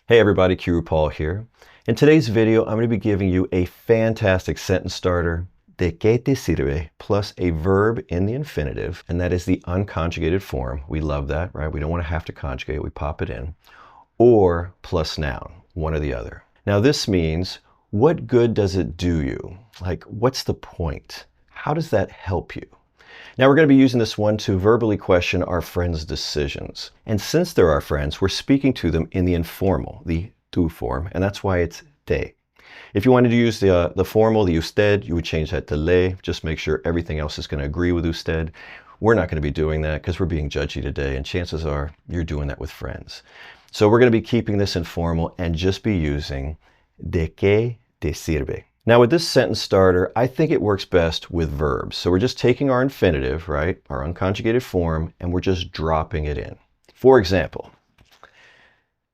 Hey everybody, Qroo here. In today's video, I'm going to be giving you a fantastic sentence starter, ¿de qué te sirve? Plus a verb in the infinitive, and that is the unconjugated form. We love that, right? We don't want to have to conjugate, we pop it in. Or plus noun, one or the other. Now this means, what good does it do you? Like, what's the point? How does that help you? Now we're going to be using this one to verbally question our friends' decisions. And since they're our friends, we're speaking to them in the informal, the tú form, and that's why it's te. If you wanted to use the formal, the usted, you would change that to le. Just make sure everything else is going to agree with usted. We're not going to be doing that because we're being judgy today, and chances are you're doing that with friends. So we're going to be keeping this informal and just be using ¿de qué te sirve? Now with this sentence starter, I think it works best with verbs. So we're just taking our infinitive, right, our unconjugated form, and we're just dropping it in. For example,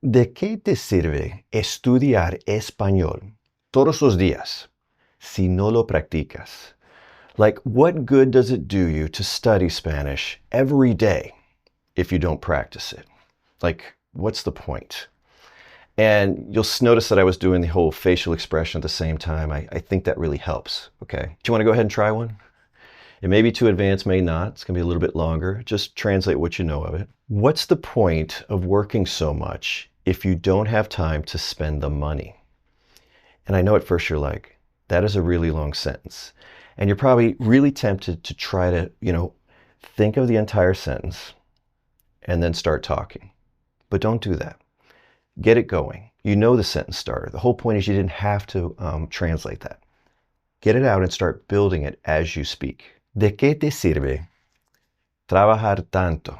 ¿de qué te sirve estudiar español todos los días si no lo practicas? Like, what good does it do you to study Spanish every day if you don't practice it? Like, what's the point? And you'll notice that I was doing the whole facial expression at the same time. I think that really helps, okay? Do you want to go ahead and try one? It may be too advanced, may not. It's going to be a little bit longer. Just translate what you know of it. What's the point of working so much if you don't have time to spend the money? And I know at first you're like, that is a really long sentence. And you're probably really tempted to try to, think of the entire sentence and then start talking. But don't do that. Get it going. You know the sentence starter. The whole point is you didn't have to translate that. Get it out and start building it as you speak. ¿De qué te sirve trabajar tanto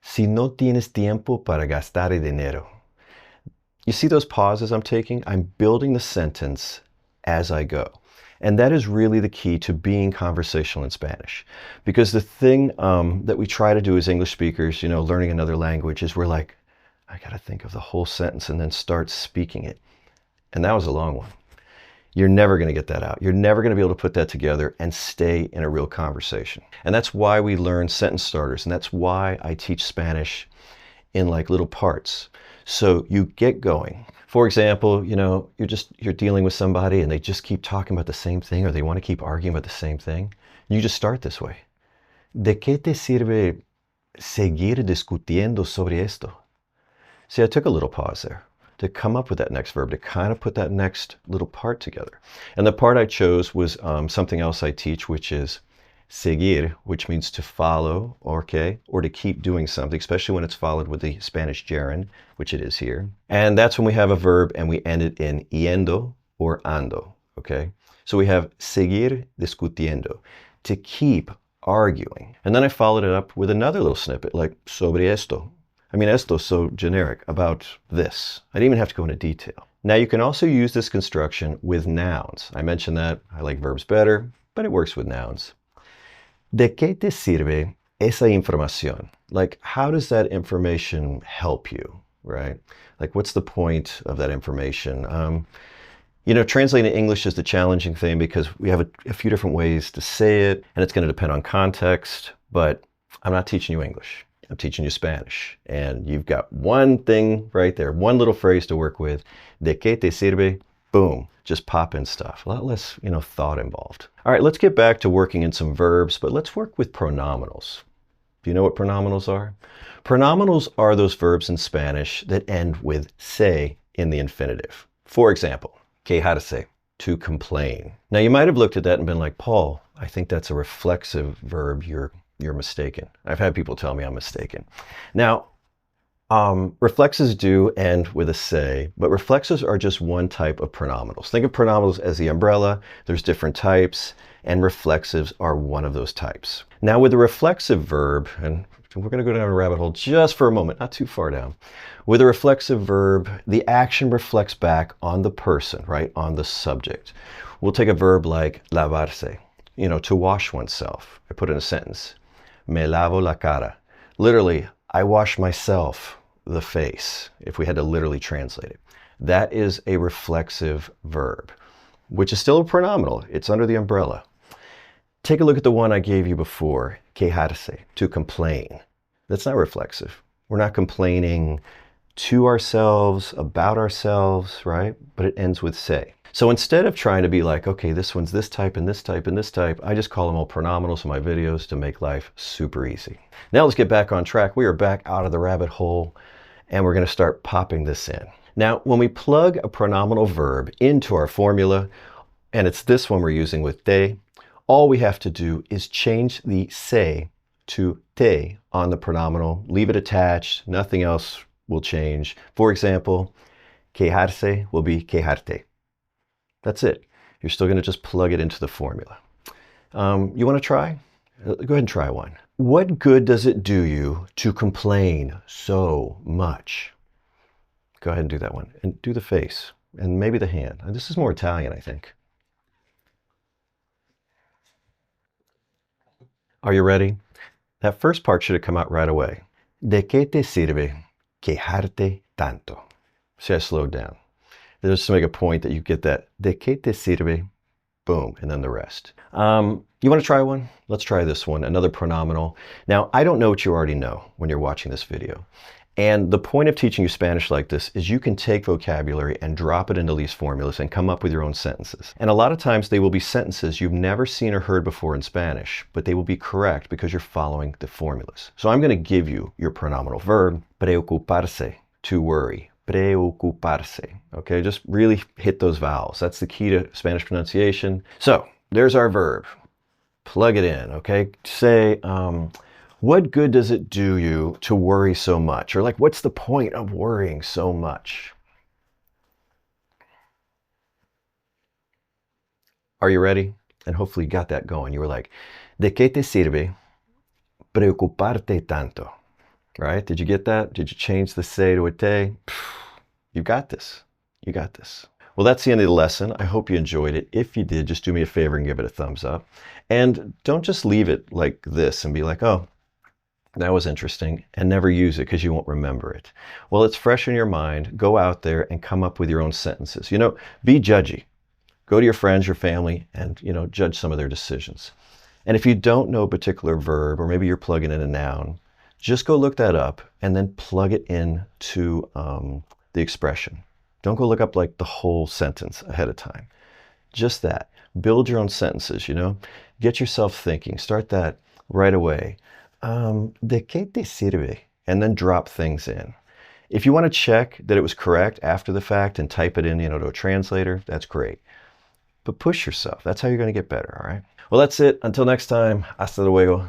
si no tienes tiempo para gastar el dinero? You see those pauses I'm taking? I'm building the sentence as I go. And that is really the key to being conversational in Spanish. Because the thing that we try to do as English speakers, learning another language, is we're like, I got to think of the whole sentence and then start speaking it. And that was a long one. You're never going to get that out. You're never going to be able to put that together and stay in a real conversation. And that's why we learn sentence starters. And that's why I teach Spanish in like little parts. So you get going. For example, you're dealing with somebody and they just keep talking about the same thing, or they want to keep arguing about the same thing. You just start this way. ¿De qué te sirve seguir discutiendo sobre esto? See, I took a little pause there to come up with that next verb, to kind of put that next little part together. And the part I chose was something else I teach, which is seguir, which means to follow, okay, or to keep doing something, especially when it's followed with the Spanish gerund, which it is here. And that's when we have a verb and we end it in yendo or ando, okay? So we have seguir discutiendo, to keep arguing. And then I followed it up with another little snippet, like sobre esto. I mean, esto is so generic, about this. I didn't even have to go into detail. Now you can also use this construction with nouns. I mentioned that I like verbs better, but it works with nouns. ¿De qué te sirve esa información? Like, how does that information help you, right? Like, what's the point of that information? Translating English is the challenging thing because we have a few different ways to say it, and it's going to depend on context, but I'm not teaching you English. I'm teaching you Spanish, and you've got one thing right there, one little phrase to work with. ¿De qué te sirve? Boom, just pop in stuff. A lot less, thought involved. All right, let's get back to working in some verbs, but let's work with pronominals. Do you know what pronominals are? Pronominals are those verbs in Spanish that end with se in the infinitive. For example, quejarse, to complain. Now you might have looked at that and been like, Paul, I think that's a reflexive verb. You're mistaken. I've had people tell me I'm mistaken. Now, reflexives do end with a se, but reflexives are just one type of pronominals. Think of pronominals as the umbrella. There's different types, and reflexives are one of those types. Now, with a reflexive verb, and we're going to go down a rabbit hole just for a moment, not too far down. With a reflexive verb, the action reflects back on the person, right, on the subject. We'll take a verb like lavarse, to wash oneself. I put in a sentence. Me lavo la cara. Literally, I wash myself the face, if we had to literally translate it. That is a reflexive verb, which is still a pronominal. It's under the umbrella. Take a look at the one I gave you before, quejarse, to complain. That's not reflexive. We're not complaining to ourselves, about ourselves, right? But it ends with se. So instead of trying to be like, okay, this one's this type and this type and this type, I just call them all pronominals in my videos to make life super easy. Now let's get back on track. We are back out of the rabbit hole and we're going to start popping this in. Now, when we plug a pronominal verb into our formula, and it's this one we're using with te, all we have to do is change the se to te on the pronominal, leave it attached, nothing else will change. For example, quejarse will be quejarte. That's it. You're still going to just plug it into the formula. You want to try? Go ahead and try one. What good does it do you to complain so much? Go ahead and do that one. And do the face. And maybe the hand. This is more Italian, I think. Are you ready? That first part should have come out right away. ¿De qué te sirve quejarte tanto? See, I slowed down. Just to make a point that you get that. ¿De qué te sirve? Boom, and then the rest. You want to try one? Let's try this one, another pronominal. Now, I don't know what you already know when you're watching this video. And the point of teaching you Spanish like this is you can take vocabulary and drop it into these formulas and come up with your own sentences. And a lot of times they will be sentences you've never seen or heard before in Spanish, but they will be correct because you're following the formulas. So I'm going to give you your pronominal verb, preocuparse, to worry. Preocuparse. Okay, just really hit those vowels. That's the key to Spanish pronunciation. So there's our verb. Plug it in, okay? Say, what good does it do you to worry so much? Or like, what's the point of worrying so much? Are you ready? And hopefully you got that going. You were like, ¿de qué te sirve preocuparte tanto? Right? Did you get that? Did you change the se to a te? You got this. You got this. Well, that's the end of the lesson. I hope you enjoyed it. If you did, just do me a favor and give it a thumbs up. And don't just leave it like this and be like, oh, that was interesting, and never use it because you won't remember it. Well, it's fresh in your mind. Go out there and come up with your own sentences. You know, be judgy. Go to your friends, your family, and, you know, judge some of their decisions. And if you don't know a particular verb, or maybe you're plugging in a noun, just go look that up and then plug it into the expression. Don't go look up like the whole sentence ahead of time. Just that. Build your own sentences, you know. Get yourself thinking. Start that right away. ¿De qué te sirve? And then drop things in. If you want to check that it was correct after the fact and type it in, you know, to a translator, that's great. But push yourself. That's how you're going to get better, all right? Well, that's it. Until next time, hasta luego.